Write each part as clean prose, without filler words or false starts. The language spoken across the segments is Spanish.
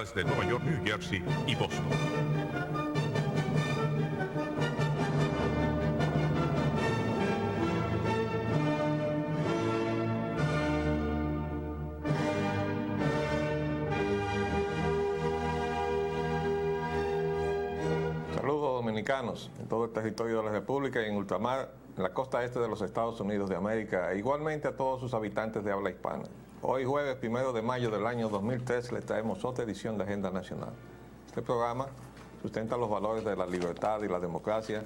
ciudades de Nueva York, New Jersey y Boston. Saludos dominicanos en todo el territorio de la República y en ultramar, en la costa este de los Estados Unidos de América, e igualmente a todos sus habitantes de habla hispana. Hoy jueves 1 de mayo del año 2003 les traemos otra edición de Agenda Nacional. Este programa sustenta los valores de la libertad y la democracia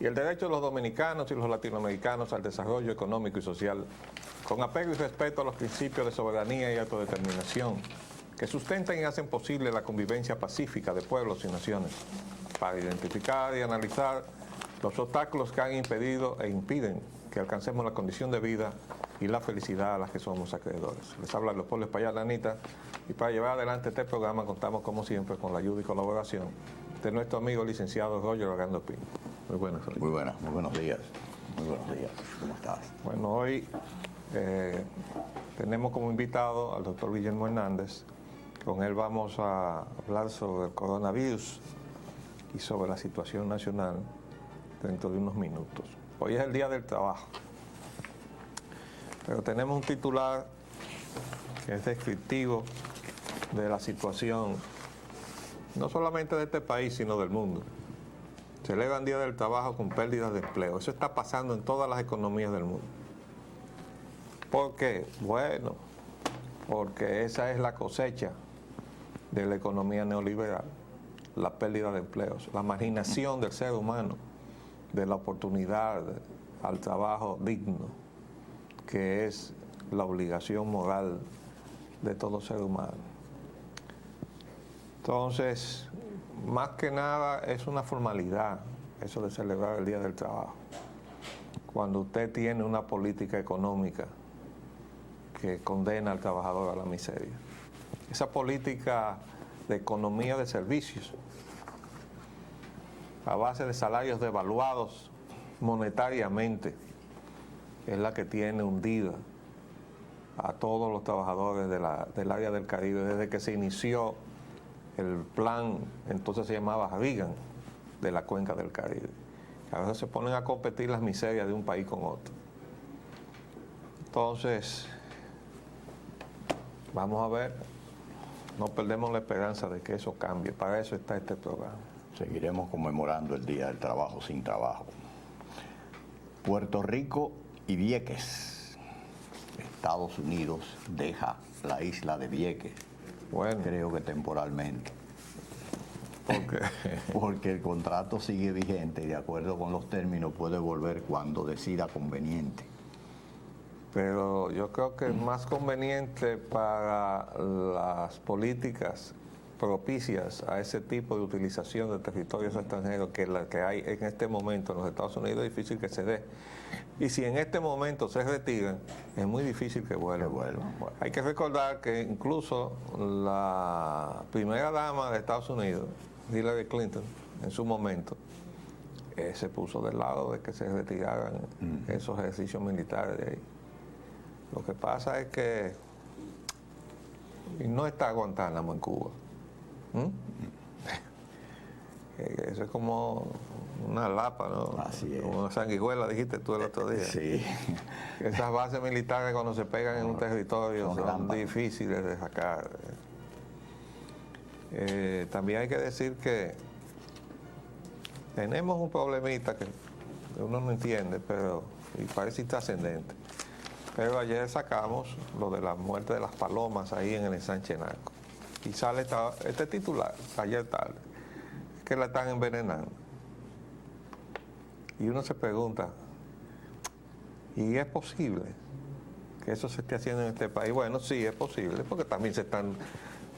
y el derecho de los dominicanos y los latinoamericanos al desarrollo económico y social, con apego y respeto a los principios de soberanía y autodeterminación que sustentan y hacen posible la convivencia pacífica de pueblos y naciones, para identificar y analizar los obstáculos que han impedido e impiden que alcancemos la condición de vida y la felicidad a las que somos acreedores. Les habla Leopoldo Espaillat Lanita, y para llevar adelante este programa contamos como siempre con la ayuda y colaboración de nuestro amigo licenciado Roger Orlando Pino. Muy buenas, Roger. Muy buenas, muy buenos días. Muy buenos días. ¿Cómo estás? Bueno, hoy tenemos como invitado al doctor Guillermo Hernández. Con él vamos a hablar sobre el coronavirus y sobre la situación nacional dentro de unos minutos. Hoy es el Día del Trabajo, pero tenemos un titular que es descriptivo de la situación, no solamente de este país, sino del mundo. Celebran Día del Trabajo con pérdidas de empleo. Eso está pasando en todas las economías del mundo. ¿Por qué? Bueno, porque esa es la cosecha de la economía neoliberal. La pérdida de empleos, la marginación del ser humano de la oportunidad al trabajo digno, que es la obligación moral de todo ser humano. Entonces, más que nada es una formalidad eso de celebrar el Día del Trabajo, cuando usted tiene una política económica que condena al trabajador a la miseria. Esa política de economía de servicios, a base de salarios devaluados monetariamente, es la que tiene hundida a todos los trabajadores del área del Caribe desde que se inició el plan, entonces se llamaba Reagan, de la cuenca del Caribe. A veces se ponen a competir las miserias de un país con otro. Entonces, vamos a ver, no perdemos la esperanza de que eso cambie. Para eso está este programa. Seguiremos conmemorando el Día del Trabajo sin trabajo. Puerto Rico y Vieques. Estados Unidos deja la isla de Vieques. Bueno, creo que temporalmente. ¿por qué? Porque el contrato sigue vigente y de acuerdo con los términos puede volver cuando decida conveniente. Pero yo creo que es más conveniente para las políticas propicias a ese tipo de utilización de territorios extranjeros que la que hay en este momento en los Estados Unidos. Es difícil que se dé. Y si en este momento se retiran, es muy difícil que vuelvan. Bueno. Hay que recordar que incluso la primera dama de Estados Unidos, Hillary Clinton, en su momento, se puso del lado de que se retiraran esos ejercicios militares de ahí. Lo que pasa es que no está Guantánamo en Cuba. Eso es como una lapa, ¿no? Así es. Como una sanguijuela, dijiste tú el otro día. Sí. Esas bases militares cuando se pegan en un territorio son lámparas. difíciles de sacar. También hay que decir que tenemos un problemita que uno no entiende, pero y parece intrascendente. Pero ayer sacamos lo de la muerte de las palomas ahí en el ensanche Naco. Y sale este titular, ayer tarde, que la están envenenando. Y uno se pregunta, ¿y es posible que eso se esté haciendo en este país? Bueno, sí, es posible, porque también se están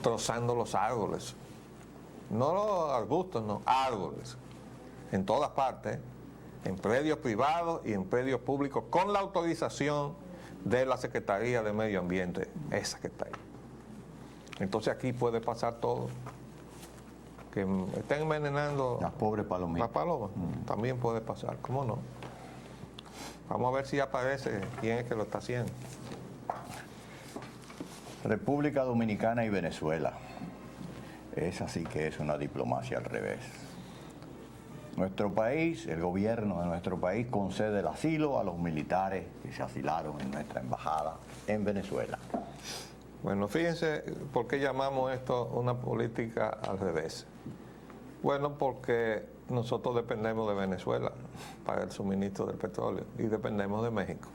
trozando los árboles. No los arbustos, no, árboles. En todas partes, en predios privados y en predios públicos, con la autorización de la Secretaría de Medio Ambiente, esa que está ahí. Entonces aquí puede pasar todo. Que estén envenenando Las pobres palomitas. las palomas. También puede pasar, ¿cómo no? Vamos a ver si aparece quién es que lo está haciendo. República Dominicana y Venezuela. Es así que es una diplomacia al revés. Nuestro país, el gobierno de nuestro país concede el asilo a los militares que se asilaron en nuestra embajada en Venezuela. Bueno, fíjense por qué llamamos esto una política al revés. Bueno, porque nosotros dependemos de Venezuela para el suministro del petróleo y dependemos de México.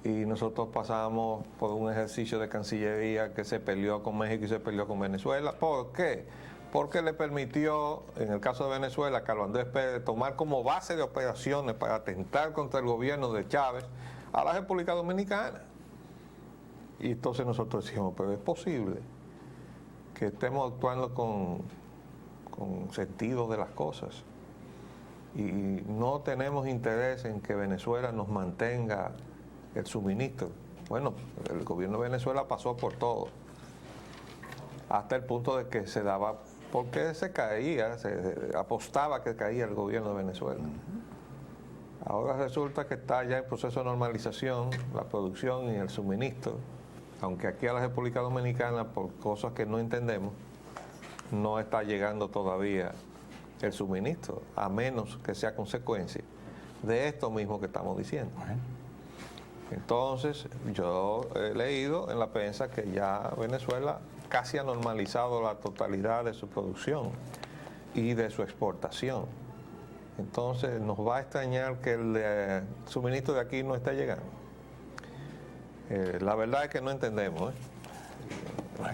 Y nosotros pasamos por un ejercicio de Cancillería que se peleó con México y se peleó con Venezuela. ¿Por qué? Porque le permitió, en el caso de Venezuela, a Carlos Andrés Pérez tomar como base de operaciones para atentar contra el gobierno de Chávez a la República Dominicana. Y entonces nosotros decimos, pero es posible que estemos actuando con sentido de las cosas y no tenemos interés en que Venezuela nos mantenga el suministro. Bueno, el gobierno de Venezuela pasó por todo, hasta el punto de que se daba, porque se caía, se apostaba que caía el gobierno de Venezuela. Ahora resulta que está ya en proceso de normalización la producción y el suministro, aunque aquí a la República Dominicana, por cosas que no entendemos, no está llegando todavía el suministro, a menos que sea consecuencia de esto mismo que estamos diciendo. Entonces, yo he leído en la prensa que ya Venezuela casi ha normalizado la totalidad de su producción y de su exportación. Entonces, nos va a extrañar que el suministro de aquí no esté llegando. La verdad es que no entendemos.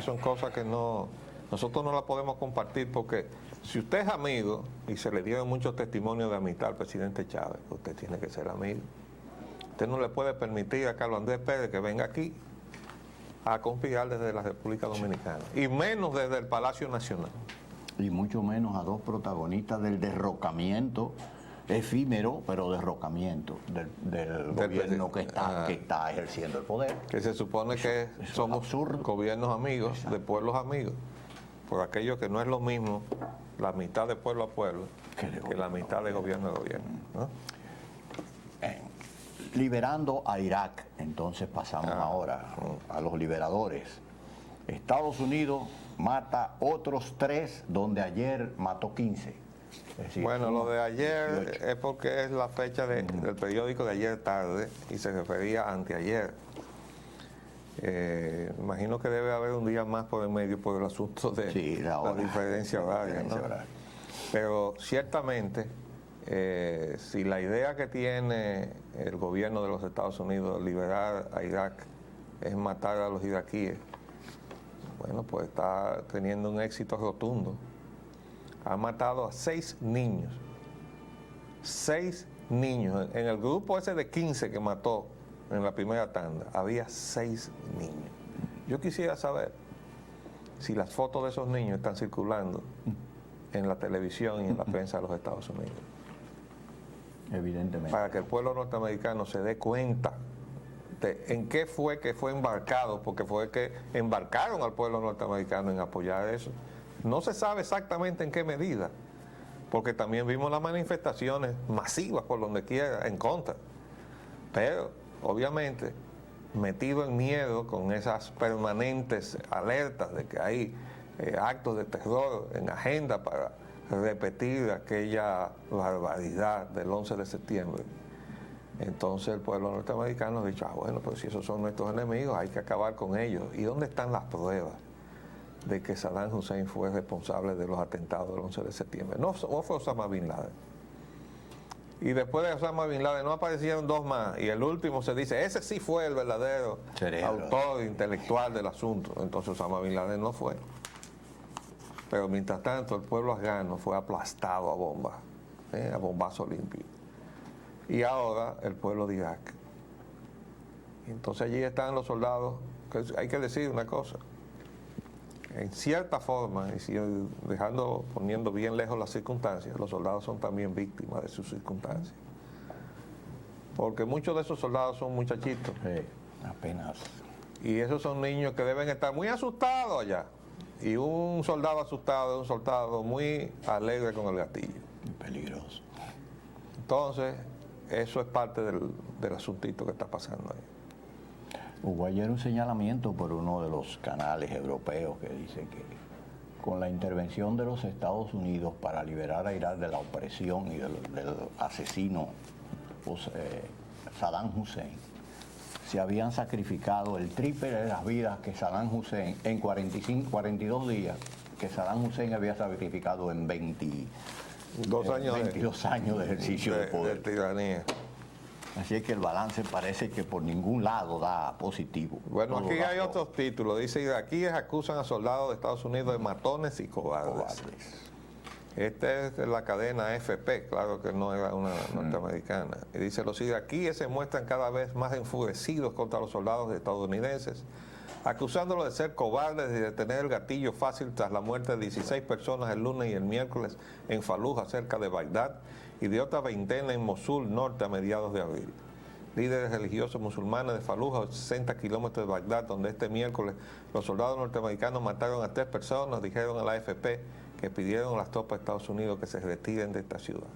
Son cosas que nosotros no las podemos compartir, porque si usted es amigo y se le dieron muchos testimonios de amistad al presidente Chávez, usted tiene que ser amigo. Usted no le puede permitir a Carlos Andrés Pérez que venga aquí a conspirar desde la República Dominicana, y menos desde el Palacio Nacional. Y mucho menos a dos protagonistas del derrocamiento efímero, pero derrocamiento del gobierno que está ejerciendo el poder. Que se supone que somos gobiernos amigos, de pueblos amigos, por aquello que no es lo mismo la mitad de pueblo a pueblo que la mitad de gobierno a gobierno, ¿no? Liberando a Irak, entonces pasamos ahora a los liberadores. Estados Unidos mata otros 3, donde ayer mató 15. Es decir, bueno, lo de ayer 18. es porque es la fecha del periódico de ayer tarde y se refería a anteayer. Imagino que debe haber un día más por el medio por el asunto de la diferencia horaria, ¿no? Pero ciertamente, si la idea que tiene el gobierno de los Estados Unidos de liberar a Irak es matar a los iraquíes, bueno, pues está teniendo un éxito rotundo. Ha matado a 6 niños. 6 niños. En el grupo ese de 15 que mató en la primera tanda, había 6 niños. Yo quisiera saber si las fotos de esos niños están circulando en la televisión y en la prensa de los Estados Unidos. Evidentemente. Para que el pueblo norteamericano se dé cuenta de en qué fue que fue embarcado, porque fue que embarcaron al pueblo norteamericano en apoyar eso. No se sabe exactamente en qué medida, porque también vimos las manifestaciones masivas por donde quiera en contra. Pero, obviamente, metido en miedo con esas permanentes alertas de que hay actos de terror en agenda para repetir aquella barbaridad del 11 de septiembre. Entonces el pueblo norteamericano ha dicho, bueno, pues si esos son nuestros enemigos, hay que acabar con ellos. ¿Y dónde están las pruebas de que Saddam Hussein fue responsable de los atentados del 11 de septiembre? No fue Osama Bin Laden. Y después de Osama Bin Laden no aparecieron 2 más, y el último se dice, ese sí fue el verdadero autor intelectual del asunto. Entonces Osama Bin Laden no fue. Pero mientras tanto el pueblo afgano fue aplastado a bombas, a bombazo limpio. Y ahora el pueblo de Irak. Entonces allí están los soldados, que hay que decir una cosa, en cierta forma, y si poniendo bien lejos las circunstancias, los soldados son también víctimas de sus circunstancias. Porque muchos de esos soldados son muchachitos. Apenas. Y esos son niños que deben estar muy asustados allá. Y un soldado asustado es un soldado muy alegre con el gatillo. Peligroso. Entonces, eso es parte del asuntito que está pasando ahí. Hubo ayer un señalamiento por uno de los canales europeos que dice que con la intervención de los Estados Unidos para liberar a Irak de la opresión y del asesino Saddam Hussein, se habían sacrificado el triple de las vidas que Saddam Hussein en 42 días, que Saddam Hussein había sacrificado en 22 años de ejercicio de poder. De tiranía. Así es que el balance parece que por ningún lado da positivo. Bueno, Todo aquí da hay otros títulos. Dice, iraquíes acusan a soldados de Estados Unidos de matones y cobardes. Esta es la cadena AFP, claro que no era una norteamericana. Y dice, los iraquíes se muestran cada vez más enfurecidos contra los soldados estadounidenses, acusándolos de ser cobardes y de tener el gatillo fácil tras la muerte de 16 personas el lunes y el miércoles en Fallujah, cerca de Bagdad, y de otra veintena en Mosul Norte a mediados de abril. Líderes religiosos musulmanes de Fallujah, 60 kilómetros de Bagdad, donde este miércoles los soldados norteamericanos mataron a 3 personas, dijeron a la AFP que pidieron a las tropas de Estados Unidos que se retiren de esta ciudad.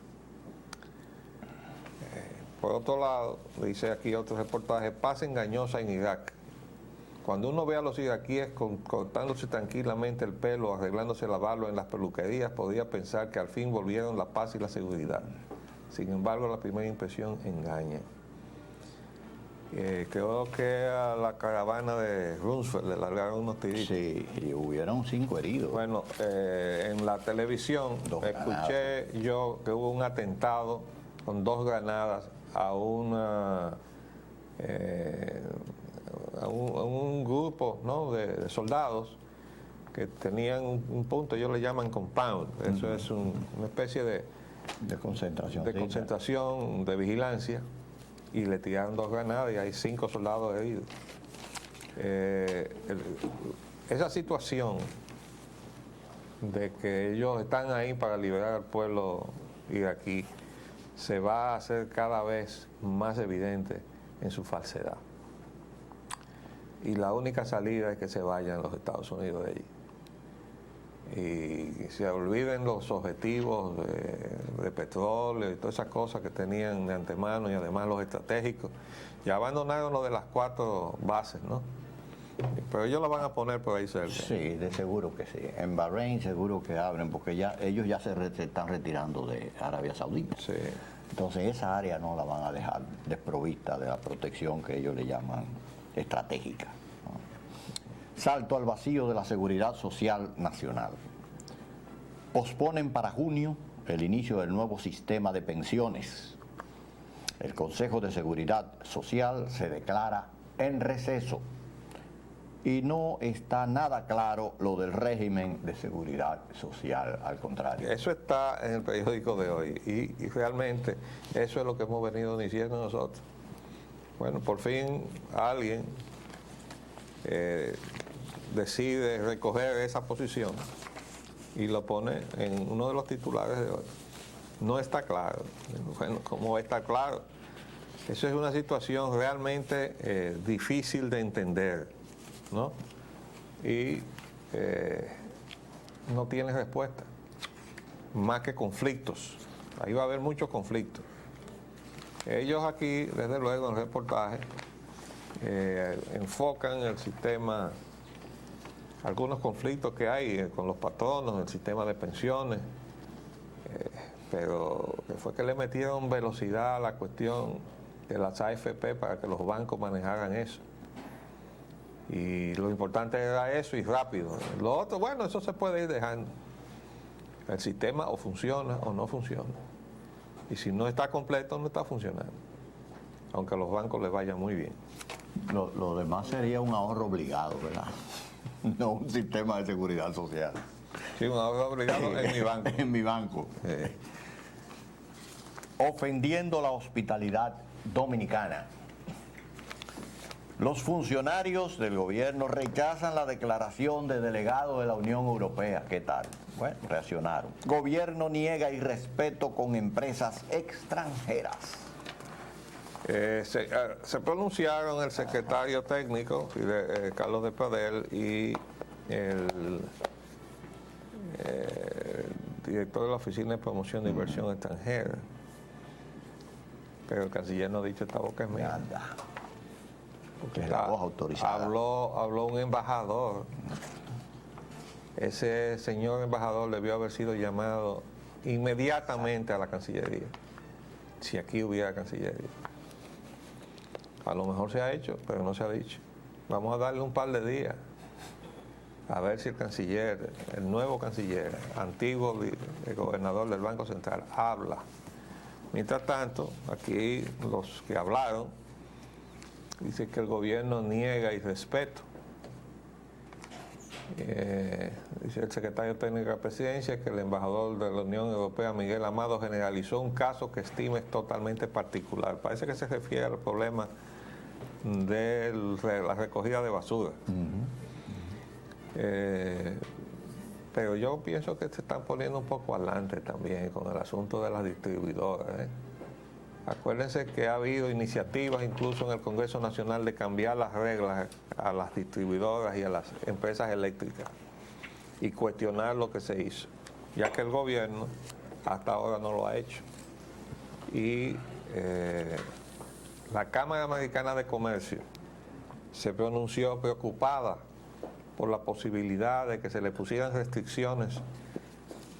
Por otro lado, dice aquí otro reportaje, paz engañosa en Irak. Cuando uno ve a los iraquíes cortándose tranquilamente el pelo, arreglándose la barba en las peluquerías, podría pensar que al fin volvieron la paz y la seguridad. Sin embargo, la primera impresión engaña. Creo que a la caravana de Rumsfeld le largaron unos tiritos. Sí, y hubieron 5 heridos. Bueno, en la televisión escuché yo que hubo un atentado con 2 granadas a un grupo, ¿no?, de soldados que tenían un punto, ellos le llaman compound, eso es una especie de concentración. De concentración, de vigilancia, y le tiraron 2 granadas y hay 5 soldados heridos. Esa situación de que ellos están ahí para liberar al pueblo iraquí se va a hacer cada vez más evidente en su falsedad. Y la única salida es que se vayan los Estados Unidos de allí. Y se olviden los objetivos de petróleo y todas esas cosas que tenían de antemano, y además los estratégicos. Ya abandonaron lo de las 4 bases, ¿no? Pero ellos lo van a poner por ahí cerca. Sí, de seguro que sí. En Bahrein seguro que abren, porque ellos ya se están retirando de Arabia Saudita. Sí. Entonces esa área no la van a dejar desprovista de la protección que ellos le llaman estratégica, ¿no? Salto al vacío de la seguridad social nacional. Posponen para junio el inicio del nuevo sistema de pensiones. El Consejo de Seguridad Social se declara en receso y no está nada claro lo del régimen de seguridad social, al contrario. Eso está en el periódico de hoy y realmente eso es lo que hemos venido diciendo nosotros. Bueno, por fin alguien decide recoger esa posición y lo pone en uno de los titulares de hoy. No está claro. Bueno, ¿cómo va a estar claro? Eso es una situación realmente difícil de entender, ¿no? Y no tiene respuesta, más que conflictos. Ahí va a haber muchos conflictos. Ellos aquí, desde luego, en el reportaje, enfocan el sistema, algunos conflictos que hay con los patronos, el sistema de pensiones, pero que fue que le metieron velocidad a la cuestión de las AFP para que los bancos manejaran eso. Y lo importante era eso y rápido. Lo otro, bueno, eso se puede ir dejando. El sistema o funciona o no funciona. Y si no está completo, no está funcionando. Aunque a los bancos les vaya muy bien. Lo demás sería un ahorro obligado, ¿verdad? No un sistema de seguridad social. Sí, un ahorro obligado en mi banco. En mi banco. Ofendiendo la hospitalidad dominicana. Los funcionarios del gobierno rechazan la declaración de delegado de la Unión Europea. ¿Qué tal? Bueno, reaccionaron. Gobierno niega irrespeto con empresas extranjeras. Se pronunciaron el secretario técnico, Carlos de Pradel, y el director de la Oficina de Promoción de Inversión Extranjera. Pero el canciller no ha dicho esta boca es mía. Nada. Porque es la voz autorizada. Habló un embajador ese señor embajador debió haber sido llamado inmediatamente a la Cancillería, si aquí hubiera Cancillería. A lo mejor se ha hecho, pero no se ha dicho. Vamos a darle un par de días a ver si el canciller, el nuevo canciller, antiguo gobernador del Banco Central, habla. Mientras tanto, aquí los que hablaron dicen que el gobierno niega irrespeto. Dice el secretario técnico de la presidencia que el embajador de la Unión Europea, Miguel Amado, generalizó un caso que estima es totalmente particular. Parece que se refiere al problema de la recogida de basura. Pero yo pienso que se están poniendo un poco adelante también con el asunto de las distribuidoras. Acuérdense que ha habido iniciativas incluso en el Congreso Nacional de cambiar las reglas a las distribuidoras y a las empresas eléctricas y cuestionar lo que se hizo, ya que el gobierno hasta ahora no lo ha hecho. Y la Cámara Americana de Comercio se pronunció preocupada por la posibilidad de que se le pusieran restricciones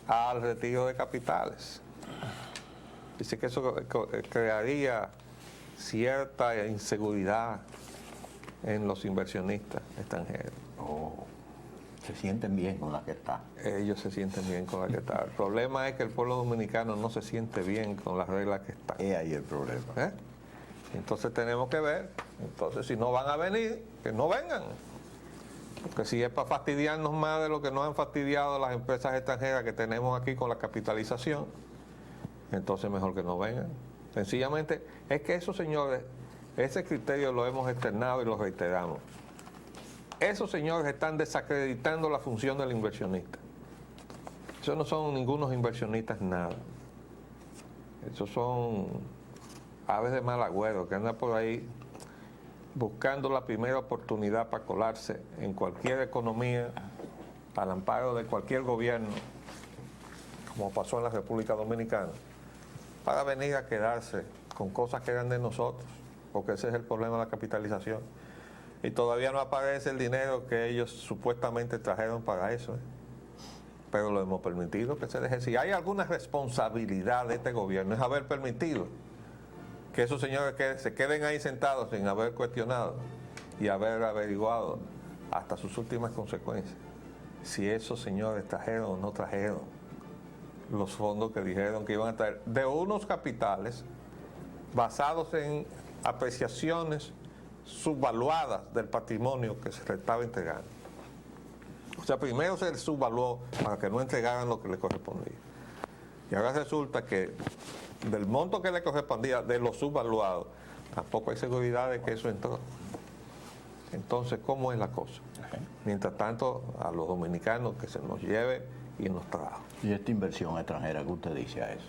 al retiro de capitales. Dice que eso crearía cierta inseguridad en los inversionistas extranjeros. Se sienten bien con la que está. Ellos se sienten bien con la que está. El problema es que el pueblo dominicano no se siente bien con las reglas que están. Es ahí el problema. Entonces tenemos que ver, entonces si no van a venir, que no vengan. Porque si es para fastidiarnos más de lo que nos han fastidiado las empresas extranjeras que tenemos aquí con la capitalización, entonces mejor que no vengan. Sencillamente, es que esos señores, ese criterio lo hemos externado y lo reiteramos. Esos señores están desacreditando la función del inversionista. Esos no son ningunos inversionistas nada. Esos son aves de mal agüero que andan por ahí buscando la primera oportunidad para colarse en cualquier economía, al amparo de cualquier gobierno, como pasó en la República Dominicana, para venir a quedarse con cosas que eran de nosotros, porque ese es el problema de la capitalización. Y todavía no aparece el dinero que ellos supuestamente trajeron para eso, pero lo hemos permitido que se deje. Si hay alguna responsabilidad de este gobierno es haber permitido que esos señores se queden ahí sentados sin haber cuestionado y haber averiguado hasta sus últimas consecuencias si esos señores trajeron o no trajeron los fondos que dijeron que iban a traer de unos capitales basados en apreciaciones subvaluadas del patrimonio que se le estaba entregando. O sea, primero se les subvaluó para que no entregaran lo que les correspondía. Y ahora resulta que del monto que le correspondía de los subvaluados, tampoco hay seguridad de que eso entró. Entonces, ¿cómo es la cosa? Mientras tanto, a los dominicanos que se nos lleve y nos trajo. ¿Y esta inversión extranjera qué usted dice a eso?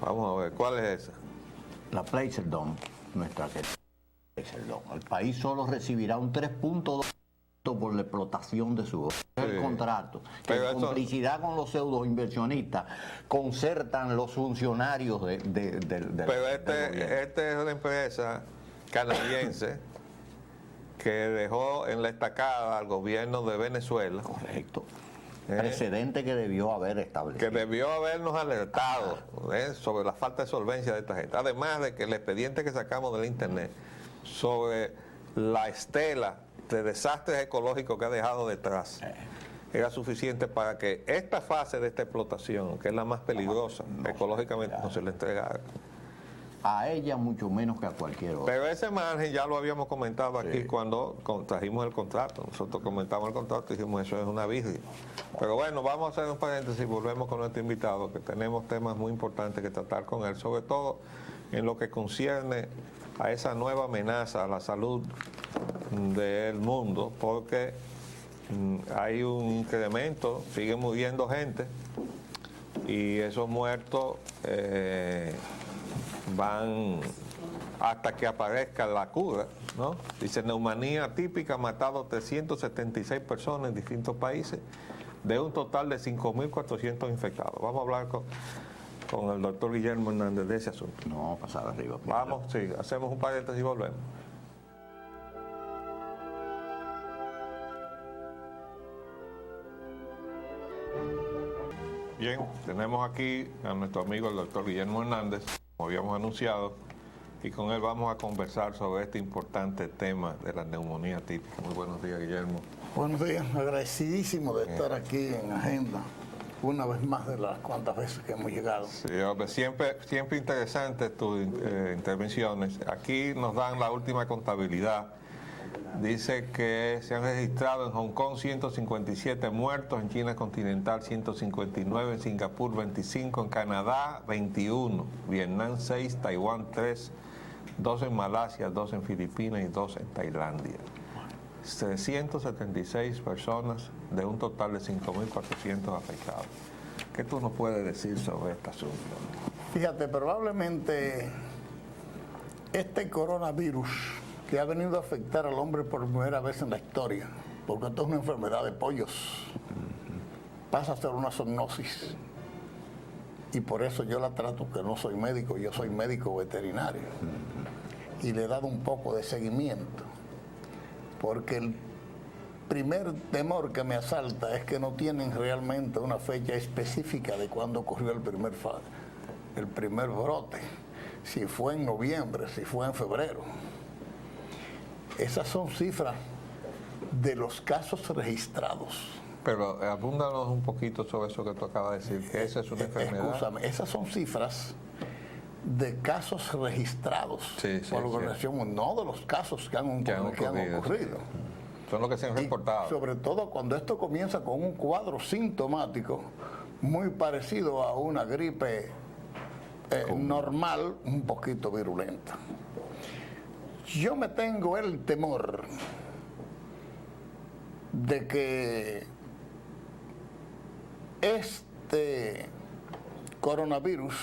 Vamos a ver, ¿cuál es esa? La Placer-Dome, nuestra que Placer-Dome. El país solo recibirá un 3.2% por la explotación de su el contrato, que Pero en eso, complicidad con los pseudo inversionistas concertan los funcionarios del pero esta es una empresa canadiense que dejó en la estacada al gobierno de Venezuela. Correcto. Precedente que debió haber establecido. Que debió habernos alertado sobre la falta de solvencia de esta gente. Además de que el expediente que sacamos del internet sobre la estela de desastres ecológicos que ha dejado detrás era suficiente para que esta fase de esta explotación, que es la más peligrosa ecológicamente, no se le entregara. A ella mucho menos que a cualquier otro. Pero ese margen ya lo habíamos comentado aquí cuando trajimos el contrato. Nosotros comentamos el contrato y dijimos eso es una virgen. Pero bueno, vamos a hacer un paréntesis y volvemos con nuestro invitado, que tenemos temas muy importantes que tratar con él, sobre todo en lo que concierne a esa nueva amenaza a la salud del mundo, porque hay un incremento, sigue muriendo gente y esos muertos van hasta que aparezca la cura, ¿no? Dice, neumonía típica ha matado 376 personas en distintos países, de un total de 5.400 infectados. Vamos a hablar con el doctor Guillermo Hernández de ese asunto. No, pasar arriba. Vamos, sí, hacemos un paréntesis y volvemos. Bien, tenemos aquí a nuestro amigo el doctor Guillermo Hernández, como habíamos anunciado, y con él vamos a conversar sobre este importante tema de la neumonía típica. Muy buenos días, Guillermo. Buenos días, agradecidísimo de estar aquí en Agenda, una vez más de las cuantas veces que hemos llegado. Sí, hombre, siempre interesantes tus intervenciones. Aquí nos dan la última contabilidad. Dice que se han registrado en Hong Kong 157 muertos, en China continental 159, en Singapur 25, en Canadá 21, Vietnam 6, Taiwán 3, 2 en Malasia, 2 en Filipinas y 2 en Tailandia. 376 personas de un total de 5.400 afectados. ¿Qué tú nos puedes decir sobre este asunto? Fíjate, probablemente este coronavirus que ha venido a afectar al hombre por primera vez en la historia, porque esto es una enfermedad de pollos, pasa a ser una zoonosis. Y por eso yo la trato, que no soy médico, yo soy médico veterinario. Y le he dado un poco de seguimiento, porque el primer temor que me asalta es que no tienen realmente una fecha específica de cuándo ocurrió el primer brote, si fue en noviembre, si fue en febrero. Esas son cifras de los casos registrados. Pero abúndanos un poquito sobre eso que tú acabas de decir, que esa es una enfermedad. Escúchame, esas son cifras de casos registrados por la Organización Mundial, no de los casos que han ocurrido. Son los que se han reportado. Y sobre todo cuando esto comienza con un cuadro sintomático muy parecido a una gripe normal, un poquito virulenta. Yo me tengo el temor de que este coronavirus,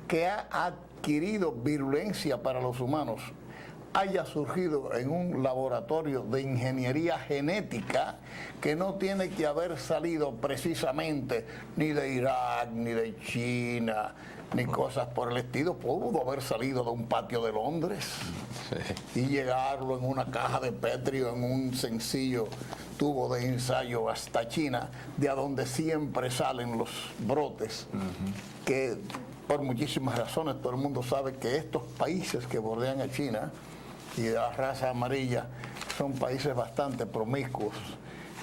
que ha adquirido virulencia para los humanos, haya surgido en un laboratorio de ingeniería genética que no tiene que haber salido precisamente ni de Irak, ni de China, ni cosas por el estilo. Pudo haber salido de un patio de Londres y llegarlo en una caja de Petri o en un sencillo tubo de ensayo hasta China, de a donde siempre salen los brotes, que por muchísimas razones todo el mundo sabe que estos países que bordean a China y la raza amarilla son países bastante promiscuos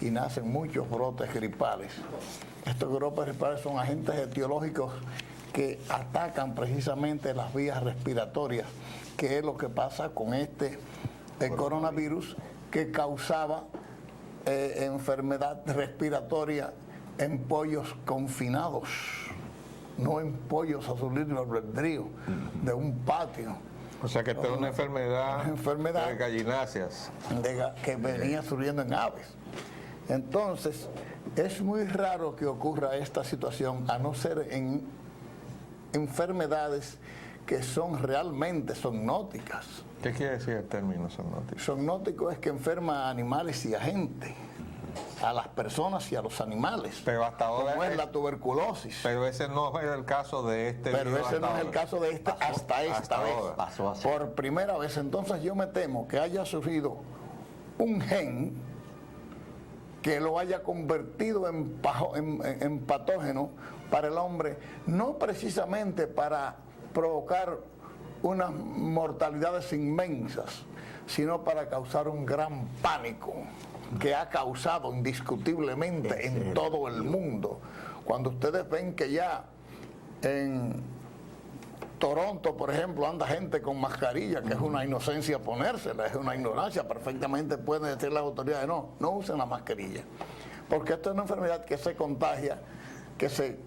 y nacen muchos brotes gripales. Estos brotes gripales son agentes etiológicos que atacan precisamente las vías respiratorias, que es lo que pasa con este coronavirus, que causaba enfermedad respiratoria en pollos confinados, no en pollos a su libre albedrío de un patio. O sea que esta es una enfermedad de gallináceas. Que venía surgiendo en aves. Entonces, es muy raro que ocurra esta situación, a no ser en enfermedades que son realmente zoonóticas. ¿Qué quiere decir el término zoonótico? Zoonótico es que enferma a animales y a gente, a las personas y a los animales. Pero hasta ahora como es la tuberculosis. Pero ese no es el caso de este. Pero ese no es el caso de esta hasta esta vez. Pasó así. Por primera vez. Entonces yo me temo que haya surgido un gen que lo haya convertido en patógeno para el hombre, no precisamente para provocar unas mortalidades inmensas, sino para causar un gran pánico que ha causado indiscutiblemente en todo el mundo. Cuando ustedes ven que ya en Toronto, por ejemplo, anda gente con mascarilla, que es una inocencia ponérsela, es una ignorancia, perfectamente pueden decir las autoridades, no usen la mascarilla, porque esto es una enfermedad que se contagia, que se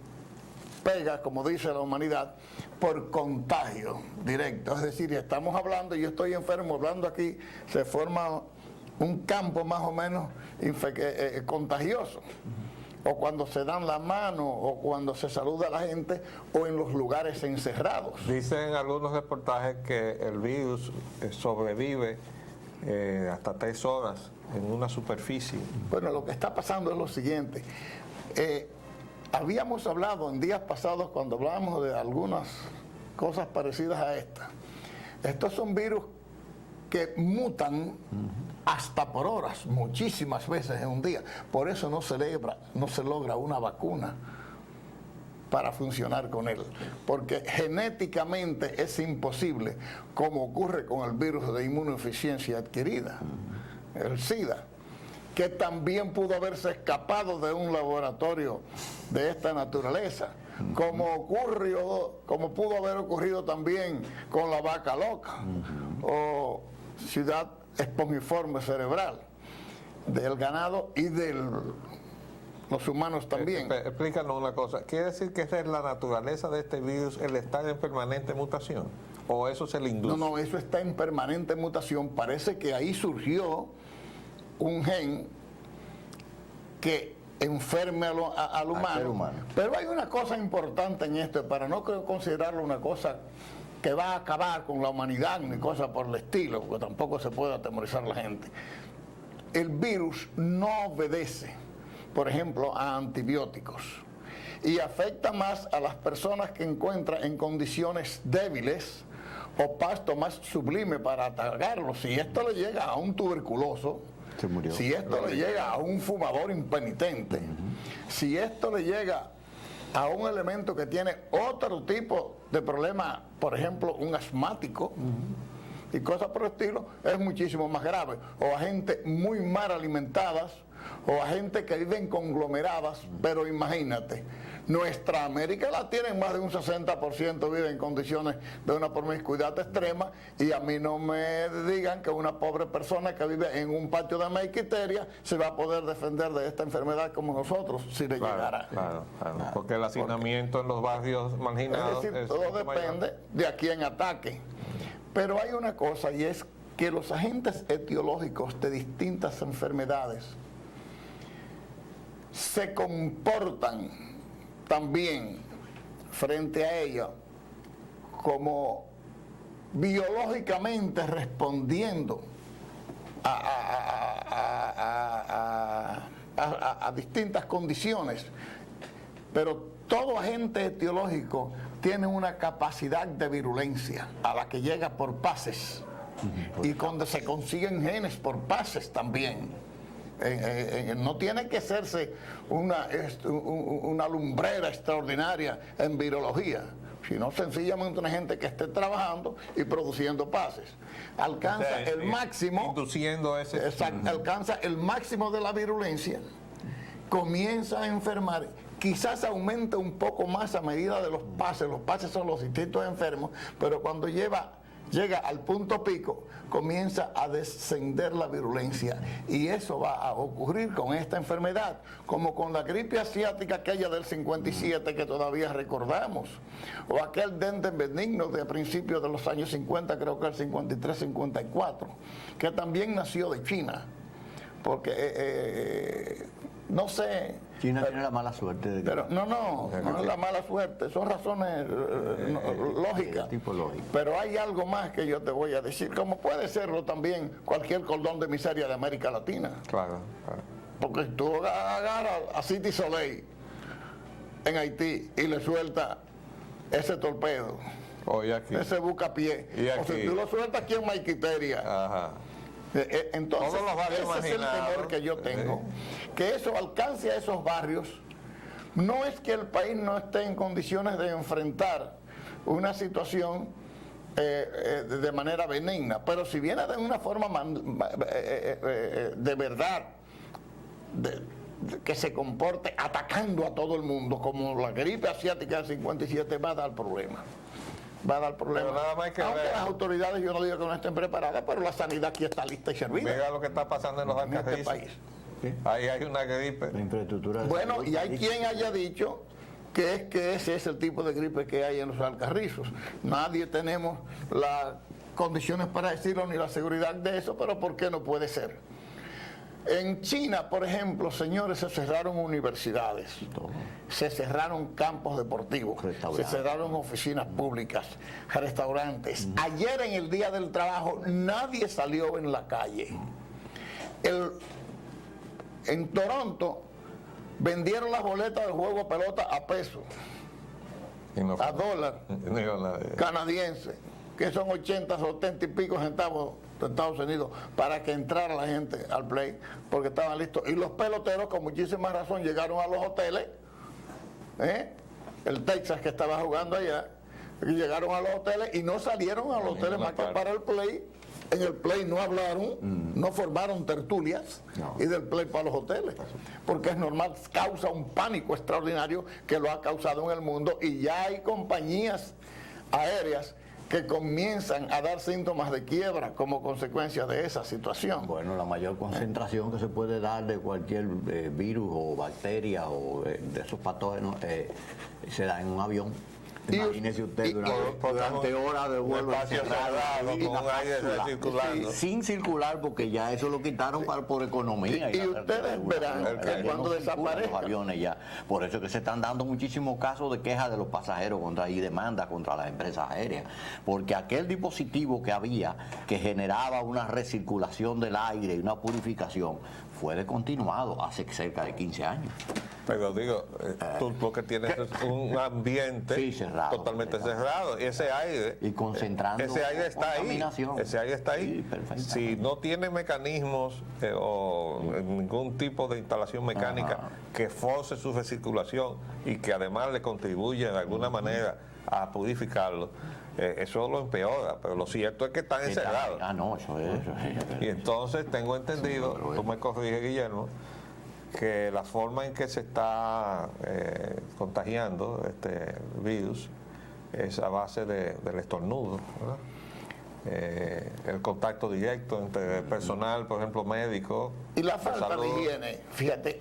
pega, como dice la humanidad, por contagio directo. Es decir, estamos hablando, yo estoy enfermo, hablando aquí, se forma un campo más o menos contagioso. O cuando se dan la mano, o cuando se saluda a la gente, o en los lugares encerrados. Dicen algunos reportajes que el virus sobrevive hasta 3 horas en una superficie. Bueno, lo que está pasando es lo siguiente. Habíamos hablado en días pasados, cuando hablábamos de algunas cosas parecidas a esta. Estos son virus que mutan hasta por horas, muchísimas veces en un día. Por eso no se logra una vacuna para funcionar con él, porque genéticamente es imposible, como ocurre con el virus de inmunodeficiencia adquirida, el SIDA, que también pudo haberse escapado de un laboratorio de esta naturaleza, como pudo haber ocurrido también con la vaca loca o ciudad espongiforme cerebral del ganado y de los humanos también. Explícanos una cosa, ¿quiere decir que esa es la naturaleza de este virus, el estar en permanente mutación? ¿O eso se le induce? No, eso está en permanente mutación. Parece que ahí surgió un gen que enferme al humano. Pero hay una cosa importante en esto, para no considerarlo una cosa que va a acabar con la humanidad ni cosa por el estilo, porque tampoco se puede atemorizar a la gente. El virus no obedece, por ejemplo, a antibióticos y afecta más a las personas que encuentran en condiciones débiles o pasto más sublime para atacarlo. Si esto le llega a un tuberculoso, si esto le llega a un fumador impenitente, si esto le llega a un elemento que tiene otro tipo de problema, por ejemplo, un asmático y cosas por el estilo, es muchísimo más grave. O a gente muy mal alimentadas, o a gente que vive en conglomeradas, pero imagínate, nuestra América la tienen más de un 60% vive en condiciones de una promiscuidad extrema, y a mí no me digan que una pobre persona que vive en un patio de Maiquiteria se va a poder defender de esta enfermedad como nosotros, si le llegara. Claro, porque el hacinamiento en los barrios marginados... Es decir, todo depende de a quién ataque. Pero hay una cosa, y es que los agentes etiológicos de distintas enfermedades se comportan también frente a ella como biológicamente respondiendo a distintas condiciones, pero todo agente etiológico tiene una capacidad de virulencia a la que llega por pases, y cuando se consiguen genes por pases también. No tiene que serse una lumbrera extraordinaria en virología, sino sencillamente una gente que esté trabajando y produciendo pases. Alcanza el máximo, induciendo ese... alcanza el máximo de la virulencia, comienza a enfermar, quizás aumente un poco más a medida de los pases son los distintos enfermos, pero cuando llega al punto pico, comienza a descender la virulencia, y eso va a ocurrir con esta enfermedad, como con la gripe asiática aquella del 57 que todavía recordamos, o aquel dente benigno de principios de los años 50, creo que el 53-54, que también nació de China, porque no sé... China tiene la mala suerte de que... Pero no es la mala suerte, son razones lógicas. Tipo lógico. Pero hay algo más que yo te voy a decir, como puede serlo también cualquier cordón de miseria de América Latina. Claro. Porque tú agarras a City Soleil en Haití y le sueltas ese torpedo, ese bucapié, o si tú lo sueltas aquí en Maiquiteria. Ajá. Entonces, ese es el temor que yo tengo, que eso alcance a esos barrios. No es que el país no esté en condiciones de enfrentar una situación de manera benigna, pero si viene de una forma de verdad, que se comporte atacando a todo el mundo, como la gripe asiática del 57, va a dar problemas. Pero nada más que aunque las autoridades, yo no digo que no estén preparadas, pero la sanidad aquí está lista y servida. Mira lo que está pasando en los Alcarrizos. Este país. Ahí hay una gripe. La infraestructura de bueno, salud, y hay quien haya dicho que ese es el tipo de gripe que hay en los Alcarrizos. Nadie tenemos las condiciones para decirlo ni la seguridad de eso, pero ¿por qué no puede ser? En China, por ejemplo, señores, se cerraron universidades, se cerraron campos deportivos, se cerraron oficinas públicas, restaurantes. Ayer, en el Día del Trabajo, nadie salió en la calle. En Toronto vendieron las boletas del juego de pelota a peso, a dólar canadiense, que son 80 y pico centavos de Estados Unidos, para que entrara la gente al play, porque estaban listos. Y los peloteros, con muchísima razón, llegaron a los hoteles el Texas que estaba jugando allá, y llegaron a los hoteles y no salieron a los hoteles más que para el play. En el play no hablaron, no formaron tertulias y del play para los hoteles, porque es normal, causa un pánico extraordinario que lo ha causado en el mundo, y ya hay compañías aéreas que comienzan a dar síntomas de quiebra como consecuencia de esa situación. Bueno, la mayor concentración que se puede dar de cualquier virus o bacteria o de esos patógenos se da en un avión. Imagínese usted durante horas de vuelo sin circular, porque ya eso lo quitaron por economía. Y ustedes verán que cuando desaparezcan los aviones ya, por eso es que se están dando muchísimos casos de quejas de los pasajeros y demandas contra las empresas aéreas, porque aquel dispositivo que había que generaba una recirculación del aire y una purificación fue descontinuado hace cerca de 15 años. Pero digo, tú lo que tienes es un ambiente cerrado, totalmente cerrado, y ese aire, y concentrando ese aire está ahí, ese aire está ahí. Sí, si no tiene mecanismos o ningún tipo de instalación mecánica que force su recirculación y que además le contribuya de alguna manera a purificarlo, eso lo empeora, pero lo cierto es que están encerrados. Eso es. Y entonces tengo entendido, tú me corriges, Guillermo, que la forma en que se está contagiando este virus es a base del estornudo, ¿verdad? El contacto directo entre el personal, por ejemplo, médico. Y la falta de higiene. Fíjate,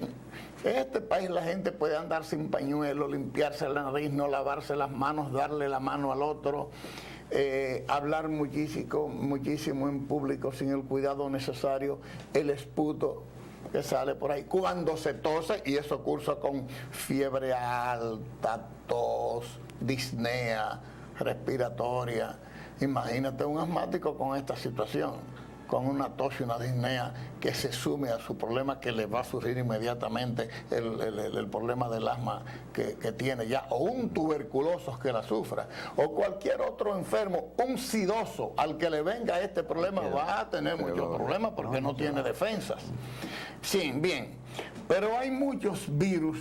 en este país la gente puede andar sin pañuelo, limpiarse la nariz, no lavarse las manos, darle la mano al otro, hablar muchísimo en público sin el cuidado necesario, el esputo que sale por ahí, cuando se tose, y eso cursa con fiebre alta, tos, disnea respiratoria. Imagínate un asmático con esta situación, con una tos y una disnea que se sume a su problema, que le va a surgir inmediatamente el problema del asma que tiene ya, o un tuberculoso que la sufra, o cualquier otro enfermo, un sidoso al que le venga este problema va a tener muchos problemas porque no tiene defensas. Sí, bien, pero hay muchos virus,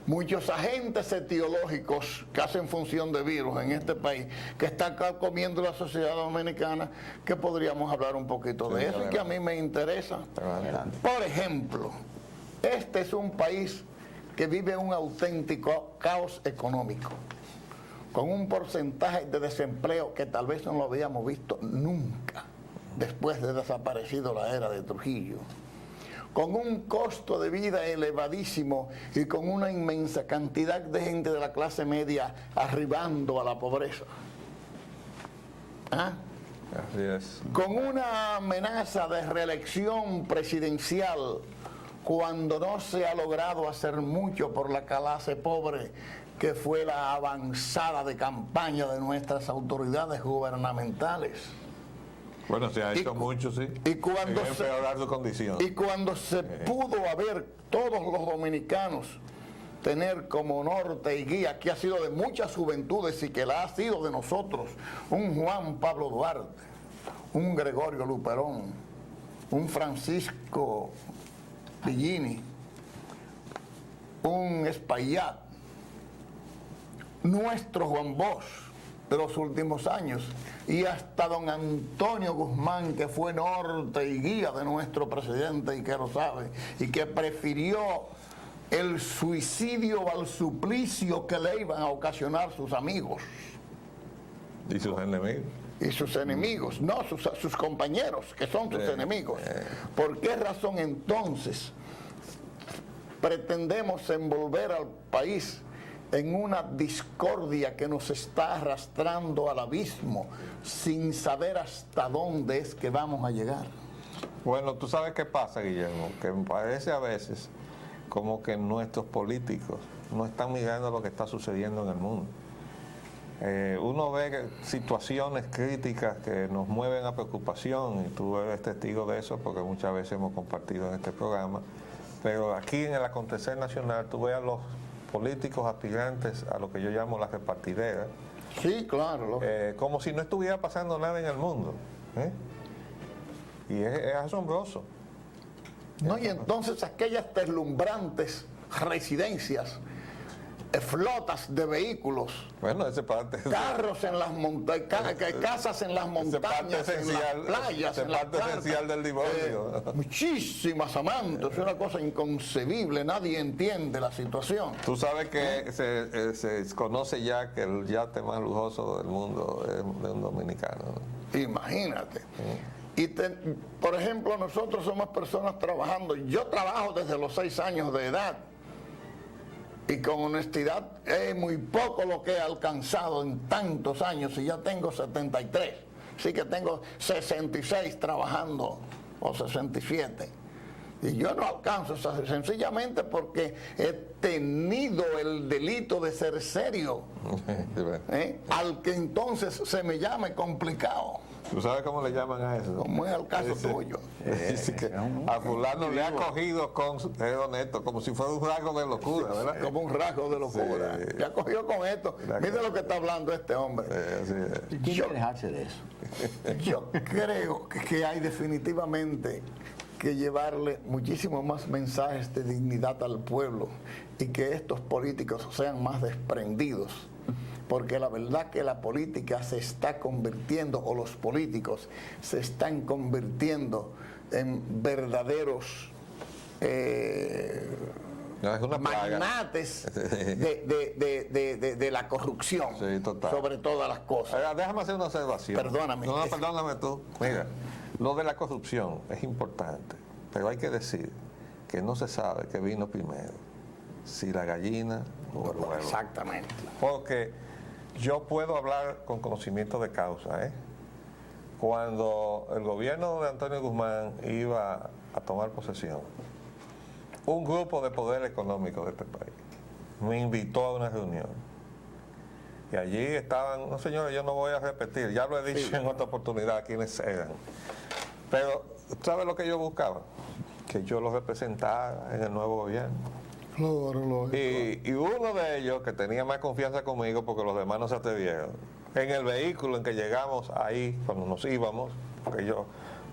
muchos agentes etiológicos que hacen función de virus en este país, que están comiendo la sociedad dominicana, que podríamos hablar un poquito de eso y que a mí me interesa. Por ejemplo, este es un país que vive un auténtico caos económico, con un porcentaje de desempleo que tal vez no lo habíamos visto nunca después de desaparecido la era de Trujillo, con un costo de vida elevadísimo y con una inmensa cantidad de gente de la clase media arribando a la pobreza. Así es. Con una amenaza de reelección presidencial cuando no se ha logrado hacer mucho por la clase pobre, que fue la avanzada de campaña de nuestras autoridades gubernamentales. Bueno, se ha hecho mucho, sí. Y cuando empeorar su condición. Y cuando se pudo haber todos los dominicanos tener como norte y guía, que ha sido de muchas juventudes y que la ha sido de nosotros, un Juan Pablo Duarte, un Gregorio Luperón, un Francisco Villini, un Espaillat, nuestro Juan Bosch de los últimos años, y hasta don Antonio Guzmán, que fue norte y guía de nuestro presidente y que lo sabe, y que prefirió el suicidio al suplicio que le iban a ocasionar sus amigos. ¿Y sus enemigos? Y sus enemigos, no, sus compañeros, que son sus enemigos. ¿Por qué razón entonces pretendemos envolver al país en una discordia que nos está arrastrando al abismo sin saber hasta dónde es que vamos a llegar? Bueno, tú sabes qué pasa, Guillermo, que me parece a veces como que nuestros políticos no están mirando lo que está sucediendo en el mundo. Uno ve situaciones críticas que nos mueven a preocupación, y tú eres testigo de eso porque muchas veces hemos compartido en este programa, pero aquí en el acontecer nacional tú ves a los políticos aspirantes a lo que yo llamo la repartidera. Sí, claro. Como si no estuviera pasando nada en el mundo. Y es asombroso. No, y entonces aquellas deslumbrantes residencias flotas de vehículos, Bueno, esa parte carros en las montañas, casas en las esa parte montañas, en las esencial, playas, esa en las parte carpas. esencial del divorcio. Muchísimas amantes, es una cosa inconcebible, nadie entiende la situación. Tú sabes que se conoce ya que el yate más lujoso del mundo es de un dominicano, ¿no? Imagínate. Y por ejemplo, nosotros somos personas trabajando. Yo trabajo desde los 6 años de edad. Y con honestidad es muy poco lo que he alcanzado en tantos años y ya tengo 73. Así que tengo 66 trabajando, o 67. Y yo no alcanzo sencillamente porque he tenido el delito de ser serio, al que entonces se me llame complicado. ¿Tú sabes cómo le llaman a eso? Como es el caso Dice- tuyo. Dice que a fulano le ha cogido con, es honesto, como si fuera un rasgo de locura, ¿verdad? Como un rasgo de locura. Sí. Ya cogió con esto. Mira lo que está hablando este hombre. Así es. Tiene que dejarse de eso. Yo creo que hay definitivamente que llevarle muchísimos más mensajes de dignidad al pueblo y que estos políticos sean más desprendidos. Porque la verdad que la política se está convirtiendo, o los políticos se están convirtiendo en verdaderos No, es una plaga. magnates de la corrupción, Sí, total. sobre todas las cosas. Ahora, déjame hacer una observación. Perdóname. No, perdóname tú. Mira, lo de la corrupción es importante, pero hay que decir que no se sabe qué vino primero, si la gallina o el huevo. Exactamente. Porque yo puedo hablar con conocimiento de causa, ¿eh? Cuando el gobierno de Antonio Guzmán iba a tomar posesión, un grupo de poder económico de este país me invitó a una reunión. Y allí estaban, no señores, yo no voy a repetir, ya lo he dicho en otra oportunidad quiénes eran. Pero, ¿sabes lo que yo buscaba? Que yo los representara en el nuevo gobierno. Y uno de ellos, que tenía más confianza conmigo porque los demás no se atrevieron, en el vehículo en que llegamos ahí, cuando nos íbamos, porque ellos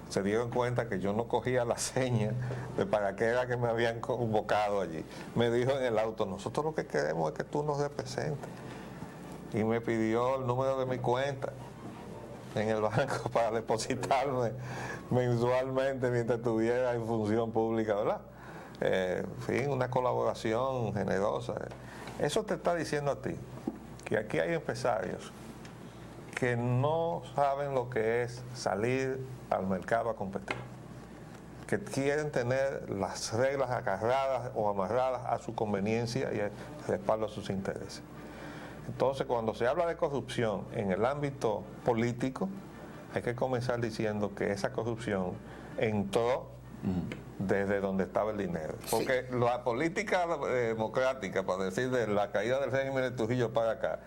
se dieron cuenta que yo no cogía la seña de para qué era que me habían convocado allí, me dijo en el auto, nosotros lo que queremos es que tú nos representes. Y me pidió el número de mi cuenta en el banco para depositarme mensualmente mientras estuviera en función pública, ¿verdad? En fin, una colaboración generosa. Eso te está diciendo a ti que aquí hay empresarios que no saben lo que es salir al mercado a competir, que quieren tener las reglas agarradas o amarradas a su conveniencia y al respaldo a sus intereses. Entonces, cuando se habla de corrupción en el ámbito político, hay que comenzar diciendo que esa corrupción entró desde donde estaba el dinero. Porque la política democrática, para decir de la caída del régimen de Trujillo para acá,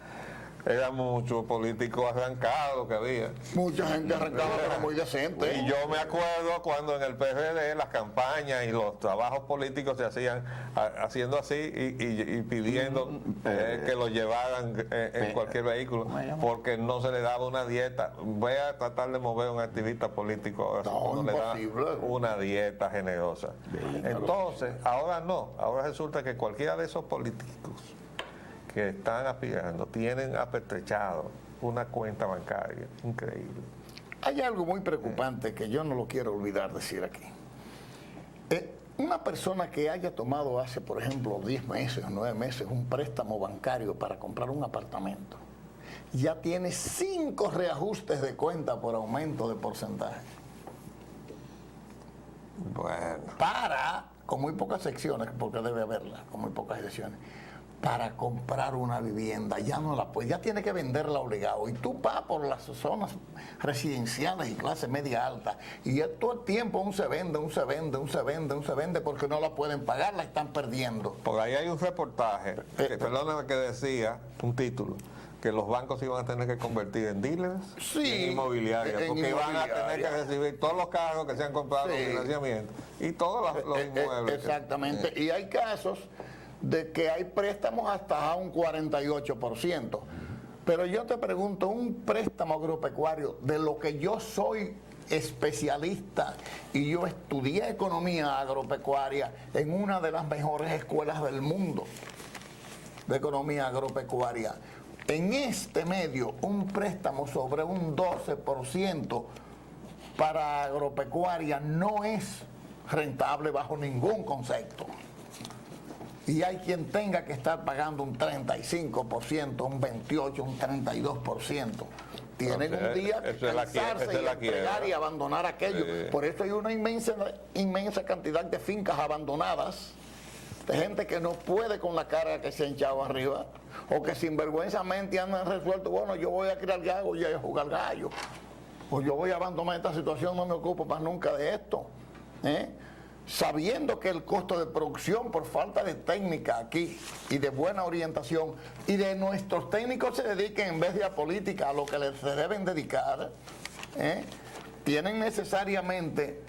era mucho político arrancado que había. Mucha gente arrancaba, pero muy decente. Y yo me acuerdo cuando en el PRD las campañas y los trabajos políticos se hacían haciendo así y pidiendo que lo llevaran en cualquier vehículo, porque no se le daba una dieta. Voy a tratar de mover a un activista político ahora, No, uno le da imposible. una dieta generosa. Entonces, ahora no, ahora resulta que cualquiera de esos políticos que están aspirando tienen apertrechado una cuenta bancaria increíble. Hay algo muy preocupante que yo no lo quiero olvidar decir aquí. Una persona que haya tomado hace, por ejemplo, 10 meses o 9 meses un préstamo bancario para comprar un apartamento, ya tiene 5 reajustes de cuenta por aumento de porcentaje. Bueno, Con muy pocas secciones, porque debe haberlas, con muy pocas secciones, para comprar una vivienda, ya no la puede, ya tiene que venderla obligado. Y tú vas por las zonas residenciales y clase media alta, y ya todo el tiempo un se vende, porque no la pueden pagar, la están perdiendo. por ahí hay un reportaje, perdóname, que decía, un título, que los bancos iban a tener que convertir en dealers Sí, y en inmobiliarias, en porque iban a tener que inmobiliaria. recibir todos los cargos que se han comprado en financiamiento y todos los inmuebles. Exactamente, y hay casos de que hay préstamos hasta a un 48%. Pero yo te pregunto, un préstamo agropecuario, de lo que yo soy especialista y yo estudié economía agropecuaria en una de las mejores escuelas del mundo, de Economía Agropecuaria. En este medio, un préstamo sobre un 12% para agropecuaria no es rentable bajo ningún concepto. Y hay quien tenga que estar pagando un 35%, un 28%, un 32%. Tienen un día que cansarse y entregar y abandonar aquello. Por eso hay una inmensa cantidad de fincas abandonadas, de gente que no puede con la carga que se ha echado arriba, o que sinvergüenzamente han resuelto, bueno, yo voy a criar gallo y a jugar gallo, o yo voy a abandonar esta situación, no me ocupo más nunca de esto. Sabiendo que el costo de producción por falta de técnica aquí y de buena orientación y de nuestros técnicos se dediquen en vez de a política a lo que se deben dedicar, tienen necesariamente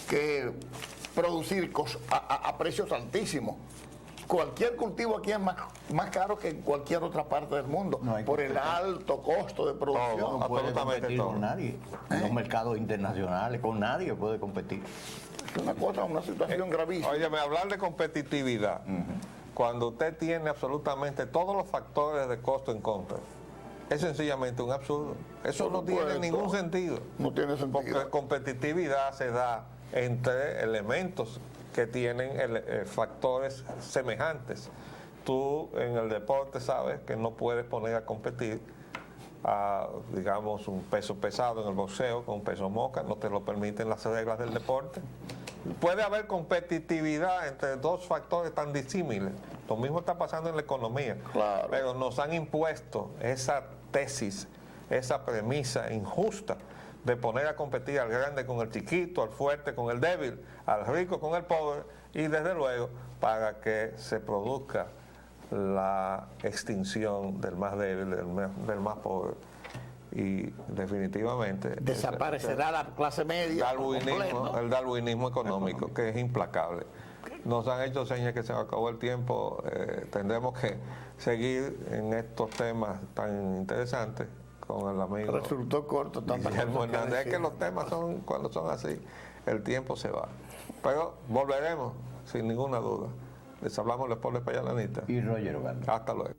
que producir a precios altísimos. Cualquier cultivo aquí es más caro que en cualquier otra parte del mundo por el alto costo de producción. No puede competir con nadie. En los mercados internacionales, con nadie puede competir. Es una situación gravísima. Óyeme, hablar de competitividad, cuando usted tiene absolutamente todos los factores de costo en contra, es sencillamente un absurdo. Eso no tiene ningún sentido. No tiene sentido. Porque competitividad se da entre elementos que tienen factores semejantes. Tú en el deporte sabes que no puedes poner a competir a, digamos, un peso pesado en el boxeo con un peso mosca, no te lo permiten las reglas del deporte. Puede haber competitividad entre dos factores tan disímiles. Lo mismo está pasando en la economía. Claro. Pero nos han impuesto esa tesis, esa premisa injusta de poner a competir al grande con el chiquito, al fuerte con el débil, al rico con el pobre, y desde luego para que se produzca la extinción del más débil, del más pobre. Y definitivamente desaparecerá la clase media. El darwinismo económico, que es implacable. Nos han hecho señas que se acabó el tiempo. Tendremos que seguir en estos temas tan interesantes con el amigo. Resultó corto tanta Guillermo Hernández. Es que los temas son, cuando son así, el tiempo se va. Pero volveremos, sin ninguna duda. Les hablamos Leopoldo Espaillat Lanita Y Roger Uganda. Hasta luego.